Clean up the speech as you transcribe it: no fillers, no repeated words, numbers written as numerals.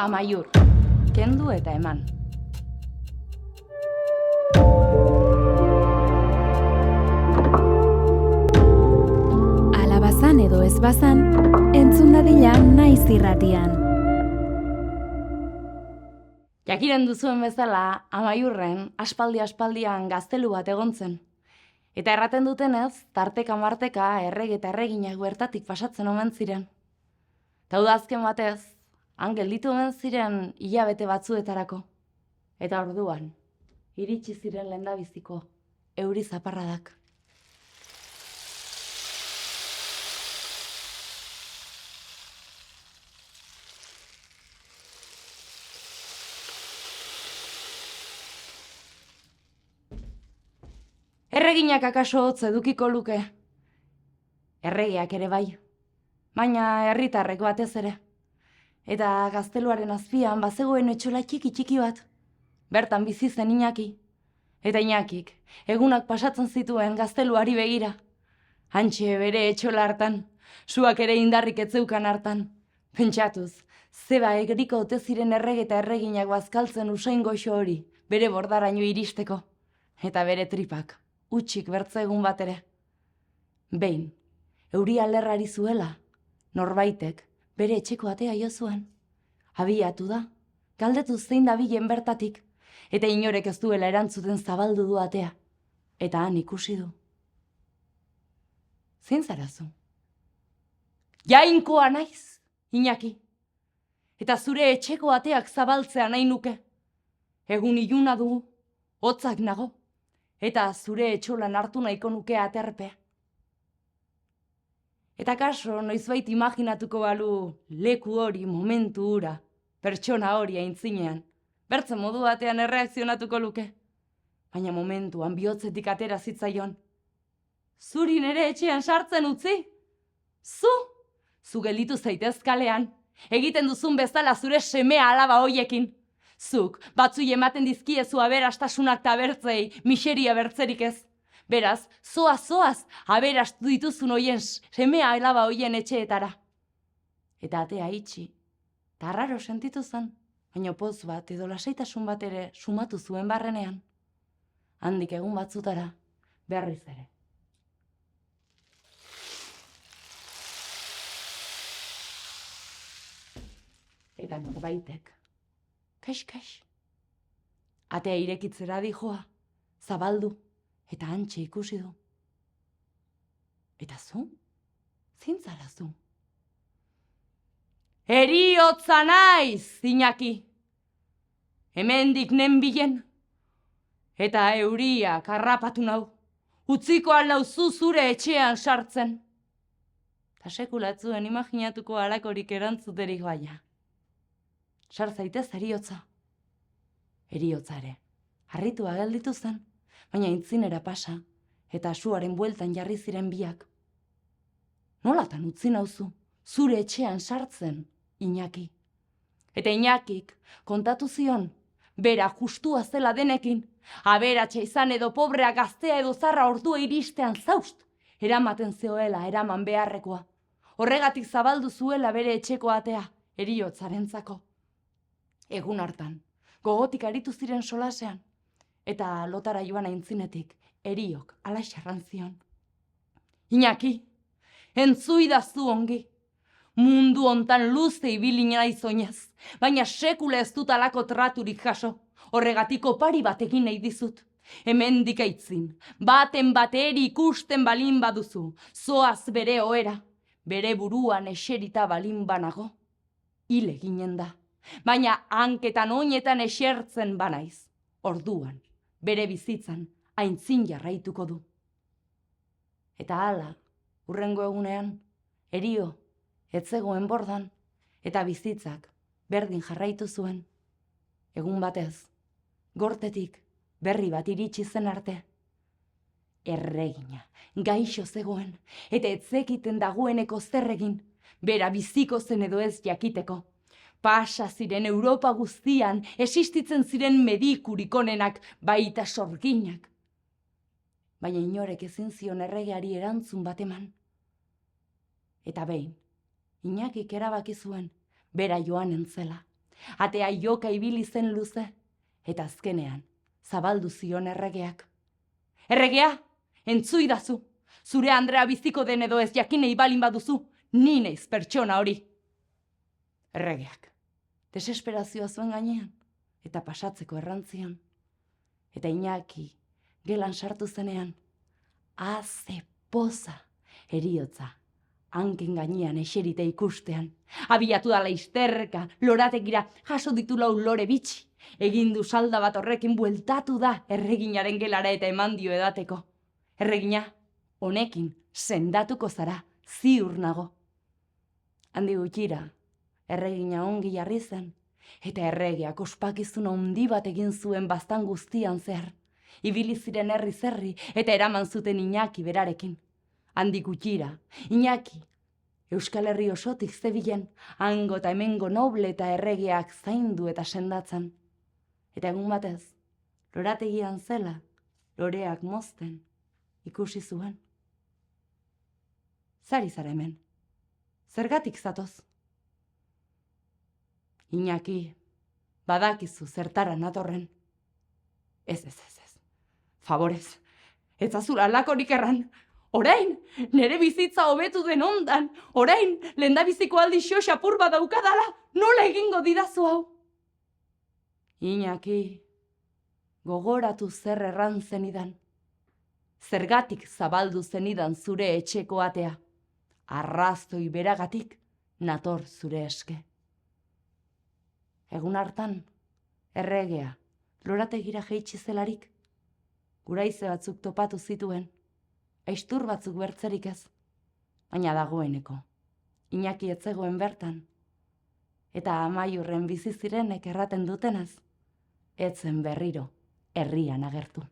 Amaiur, kendu eta eman. Alabazan edo ez bazan, entzun dadila naiz irratian. Jakiren duzuen bezala, Amaiurren aspaldian gaztelu bat egon zen. Eta erraten dutenez, tarteka marteka errege eta erreginak bertatik pasatzen omen ziren. Eta udazken batez, han gelditu omen ziren hilabete batzuetarako. Eta orduan, iritsi ziren lehendabiziko euri zaparradak. Erreginak akaso hotz edukiko luke. Erregeak ere bai, baina herritarrek batez ere. Eta gazteluaren azpian bazegoen etxola txiki bat. Bertan bizi zen Iñaki. Eta Iñakik egunak pasatzen zituen gazteluari begira. Hantxe bere etxola hartan, suak ere indarrik etzeukan hartan. Pentsatuz, zeba egriko ote ziren errege eta erreginak bazkaltzen usain goxo hori, bere bordaraino iristeko. Eta bere tripak, utxik bertza egun bat ere. Behin, euria lerrari zuela, norbaitek bere etxeko atea jo zuen. Abiatu da, galdetu zein dabilen bertatik, eta inorek ez duela erantzuten zabaldu du atea. Eta han ikusi du. Zein zarazu? Jainkoa naiz, Iñaki. Eta zure etxeko ateak zabaltzea nahi nuke. Egun iluna dugu, hotzak nago. Eta zure etxolan hartu nahiko nuke aterpea. Eta kaso, noizbait imaginatuko balu leku hori, momentu hura, pertsona hori aintzinean, bertzen modu batean erreakzionatuko luke. Baina momentuan bihotzetik atera zitzaion. Zuri nere etxean sartzen utzi? Zu gelditu zaitez kalean, egiten duzun bezala zure semea alaba hoiekin. Zuk, batzui ematen dizkiezu aberastasunak tabertzei, miseria bertzerik ez. Beraz, zoaz, aberastu dituzun hoien semea alaba hoien etxeetara. Eta atea itxi, eta raro sentitu zen, baina poz bat edo lasaitasun bat ere sumatu zuen barrenean. Handik egun batzutara, berriz ere. Eta norbaitek, kaix. Atea irekitzera dijoa, zabaldu, eta hantxe ikusi du. Eta zu? Zintzara zu? Heriotza naiz, Iñaki. Hemendik nenbilen. Eta euriak harrapatu nau. Utziko alauzu zure etxean sartzen. Ta sekulatzuen imaginatuko halakorik erantzuterik baina. Sar zaitez heriotza. Heriotza ere, harritua gelditu zen, baina aintzinera pasa, eta suaren bueltan jarri ziren biak. Nolatan utzi nauzu, zure etxean sartzen, Iñaki. Eta Iñakik kontatu zion, bera justua zela denekin, aberatsa izan edo pobrea gaztea edo zarra ordua iristean zaust, eramaten zeoela eraman beharrekoa. Horregatik zabaldu zuela bere etxeko atea, heriotzarentzako. Egun hartan, gogotik aritu ziren solasean, eta lotara joan aintzinetik, heriok alaxarran zion. Iñaki, entzuidazu ongi. Mundu hontan luze ibili naiz oinez, baina sekula ez dut alako traturik jaso. Horregatik opari bat egin nahi dizut. Hemendik aitzin, baten bateri ikusten balin baduzu, zoaz bere ohera, bere buruan eserita balin banago. Hile ginen da, baina hanketan oinetan esertzen banaiz. Orduan, bere bizitzan, aintzin jarraituko du. Eta hala, hurrengo egunean, herio, etzegoen bordan, eta bizitzak berdin jarraitu zuen. Egun batez, gortetik berri bat iritsi zen arte. Erregina, gaixo zegoen, eta etzekiten dagoeneko zer egin, bera biziko zen edo ez jakiteko. Pasa ziren Europa guztian, existitzen ziren medikurik onenak, baita sorginak. Baina inorek ezin zion erregeari erantzun bat eman. Eta behin, Iñakik erabaki zuen, bera joanen zela. Atea joka ibili zen luze, eta azkenean zabaldu zion erregeak. Erregea, entzuidazu, zure Andrea biziko den edo ez jakinei balin baduzu, ni naiz pertsona hori. Erregeak, desesperazioa zuen gainean, eta pasatzeko errantzian. Eta Iñaki, gelan sartu zenean, haze poza, eriotza, hanken gainean eserite ikustean. Abiatu da laizterka, lorategira, jaso ditu lau lore bitxi. Egindu salda bat horrekin bueltatu da erreginaren gelara eta eman dio edateko. Erregina, honekin sendatuko zara, ziur nago. Handi gutxira, erregina ongi jarri zen, eta erregeak ospakizun handi bat egin zuen baztan guztian zehar. Ibili ziren herri zerri eta eraman zuten Iñaki berarekin. Handi gutxira, Iñaki, Euskal Herri osotik zebilen, hango eta hemengo noble eta erregeak zaindu eta sendatzen. Eta egun batez, lorategian zela, loreak mozten, ikusi zuen. Zari zara hemen, zergatik zatoz? Iñaki, badakizu zertara natorren. Ez. Favorez, ez azura lakorik erran. Orain, nere bizitza hobetu den ondan. Orain, lehendabiziko aldi xapur bat daukadala, nola egingo didazu hau? Iñaki, gogoratu zer erran zenidan. Zergatik zabaldu zenidan zure etxeko atea. Arrazoi beragatik nator zure eske. Egun hartan, erregea, lorategira jeitsi zelarik, guraize batzuk topatu zituen, aistur batzuk bertzerik ez, baina dagoeneko, Iñaki ez zegoen bertan, eta Amaiurren bizi zirenek erraten dutenaz, ez zen berriro herrian agertu.